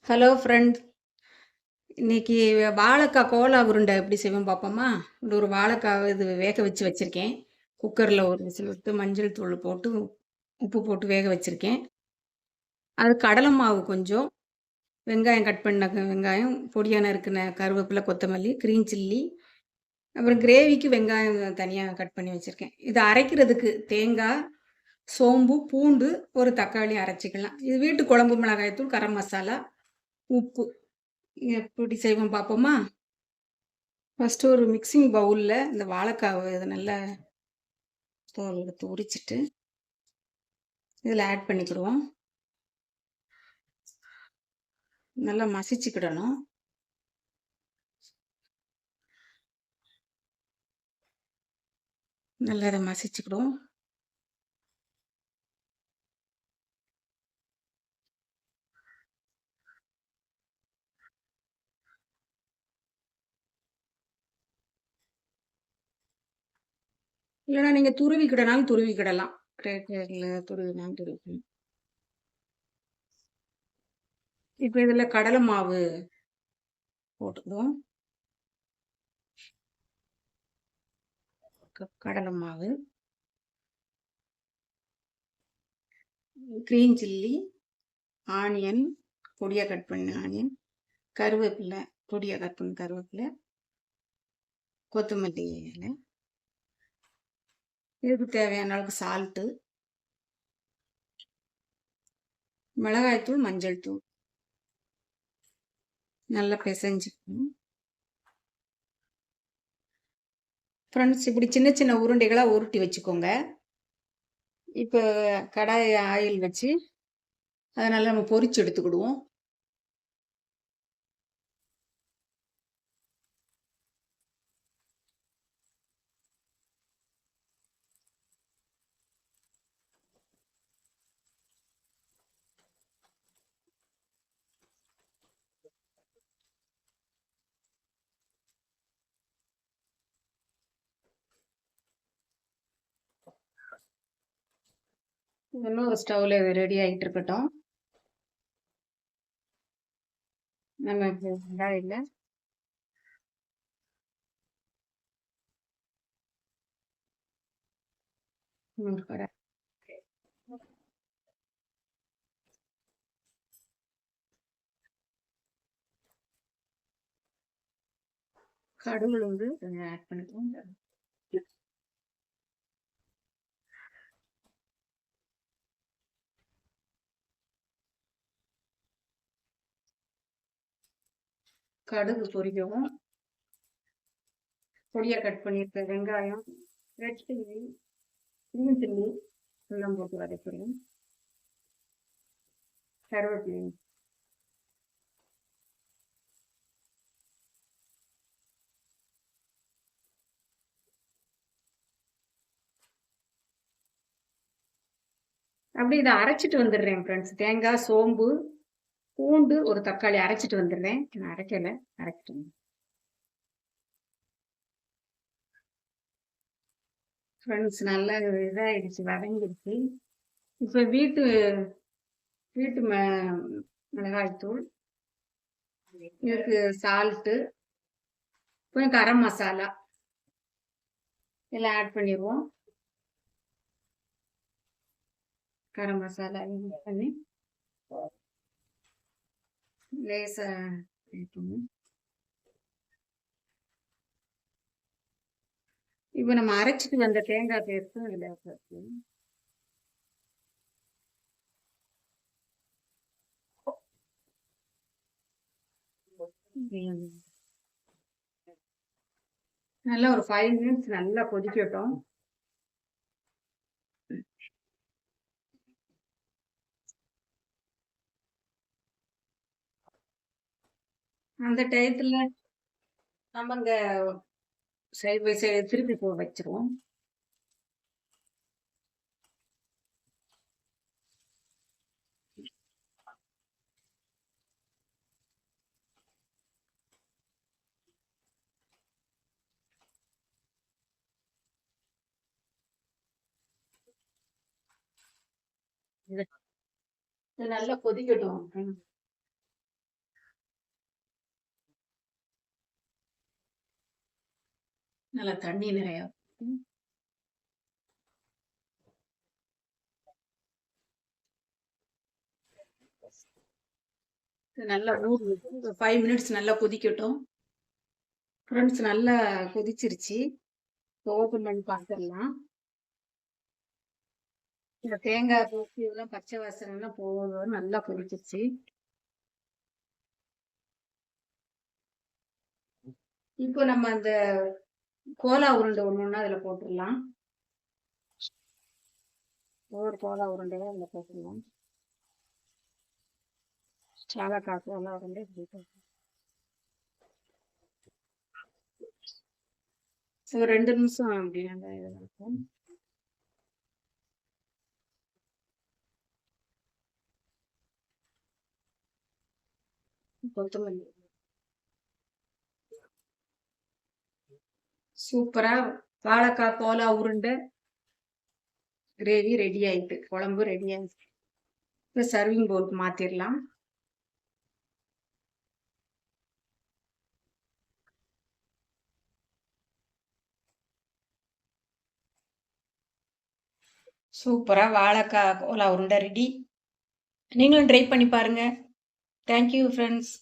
Hello friend. இன்னைக்கு வாழைக்காய் Cola உருண்டை எப்படி செய்வோம் பார்ப்போமா? ஒரு வாழைக்காய் இது வேக வச்சிருக்கேன். குக்கரில் ஒரு விசில் விட்டு மஞ்சள் தூள் போட்டு உப்பு போட்டு வேக வச்சிருக்கேன். அது கடலை மாவு கொஞ்சம், வெங்காயம் கட் பண்ண வெங்காயம், பொடியா நறுக்குன கருவேப்பிலை, கொத்தமல்லி, கிரீன் சில்லி, அப்புறம் கிரேவிக்கு வெங்காயம் தனியாக கட் பண்ணி வச்சிருக்கேன். இதை அரைக்கிறதுக்கு தேங்காய், சோம்பு, பூண்டு, ஒரு தக்காளி அரைச்சிக்கலாம். இது வீட்டு குழம்பு மிளகாய்த்தூள், கரம் மசாலா, உப்பு. எப்படி செய்வோம் பார்ப்போமா? ஃபஸ்ட்டு ஒரு மிக்ஸிங் பவுலில் இந்த வாழைக்காவை இதை நல்லா தோல் எடுத்து உரிச்சிட்டு இதில் ஆட் பண்ணிக்கிடுவோம். நல்லா மசிச்சுக்கிடணும். நல்லா இதை மசிச்சுக்கிடுவோம். இல்லைன்னா நீங்கள் துருவிக்கிடனாலும் துருவிக்கிடலாம். கிரேட்டரில் துருவினாலும் துருவிக்கலாம். இப்போ இதில் கடலை மாவு போட்டுக்குவோம். கடலை மாவு, கிரீன் சில்லி, ஆனியன், பொடியாக கட் பண்ண ஆனியன், கருவேப்பிலை, பொடியாக கட் பண்ண கருவேப்பிலை, கொத்தமல்லி இலை, இதுக்கு தேவையான அளவுக்கு சால்ட்டு, மிளகாய்த்தூள், மஞ்சள் தூள் நல்லா பிசைஞ்சுக்கணும். ஃப்ரெண்ட்ஸ், இப்படி சின்ன சின்ன உருண்டைகளாக உருட்டி வச்சுக்கோங்க. இப்போ கடாய் ஆயில் வச்சு அதை நல்லா நம்ம பொரிச்சு எடுத்துக்கிடுவோம். இன்னொரு ஸ்டவ்ல ரெடி ஆகிட்டு இருக்கட்டும். நம்ம கடாயில் இன்னொரு கடாய், கடுகு வந்து ஆட் பண்ணிக்கோங்க. கடுகு பொரிக்கவும் பொடியாக கட் பண்ணியிருக்க வெங்காயம், ரெட் சில்லி, கிரீன் சில்லி எல்லாம் போட்டு வதக்கிறோம். கருவேப்பிலை, அப்படி இதை அரைச்சிட்டு வந்துடுறேன் ஃப்ரெண்ட்ஸ். தேங்காய், சோம்பு, பூண்டு, ஒரு தக்காளி அரைச்சிட்டு வந்துடுறேன். நான் அரைக்கலை, அரைச்சிட்டு வந்து ஃப்ரெண்ட்ஸ் நல்லா இதாகிடுச்சு, வதங்கிடுச்சு. இப்போ வீட்டு வீட்டு மிளகாய்த்தூள், இதுக்கு சால்ட்டு, கொஞ்சம் கரம் மசாலா எல்லாம் ஆட் பண்ணிடுவோம். கரம் மசாலா ஆட் பண்ணி லேசாக இப்போ நம்ம அரைச்சிட்டு வந்த தேங்காய் பேஸ்ட்டும் இதில் சேர்த்து நல்லா ஒரு 5 மினிட்ஸ் நல்லா கொதிக்கட்டும். அந்த டயத்துல நம்ம இந்த சைடு பை சைடு திருப்பி வச்சிருவோம். இது நல்லா கொதிக்கட்டும். நல்லா தண்ணி நிறையா ஊத்தி, இது நல்லா மூடி வச்சு ஒரு 5 மினிட்ஸ் நல்லா கொதிக்கட்டும். ஃப்ரெண்ட்ஸ் நல்லா கொதிச்சிருச்சு. இப்போ ஓப்பன் பண்ணி பார்த்துடலாம். இந்த தேங்காய் பூச்சி இதெல்லாம் பச்சை வாசனைலாம் போகும் நல்லா கொதிச்சிருச்சு. இப்போ நம்ம அந்த கோலா உருண்டை ஒண்ணு ஒண்ணா அதுல போட்டுடலாம். ஒவ்வொரு கோலா உருண்டையா அதுல போட்டுடலாம். வாழைக்காய் கோலா உருண்டை இப்படி போட்டு ஒரு 2 நிமிஷம் அப்படி நல்லா இதில் இருக்கும். கொத்தமல்லி சூப்பரா வாழைக்காய் கோலா உருண்டை கிரேவி ரெடி ஆயிட்டு, குழம்பு ரெடி ஆயிடுச்சு. இப்போ சர்விங் பவுலுக்கு மாத்திரலாம். சூப்பரா வாழைக்காய் கோலா உருண்டை ரெடி. நீங்களும் ட்ரை பண்ணி பாருங்க. Thank you friends.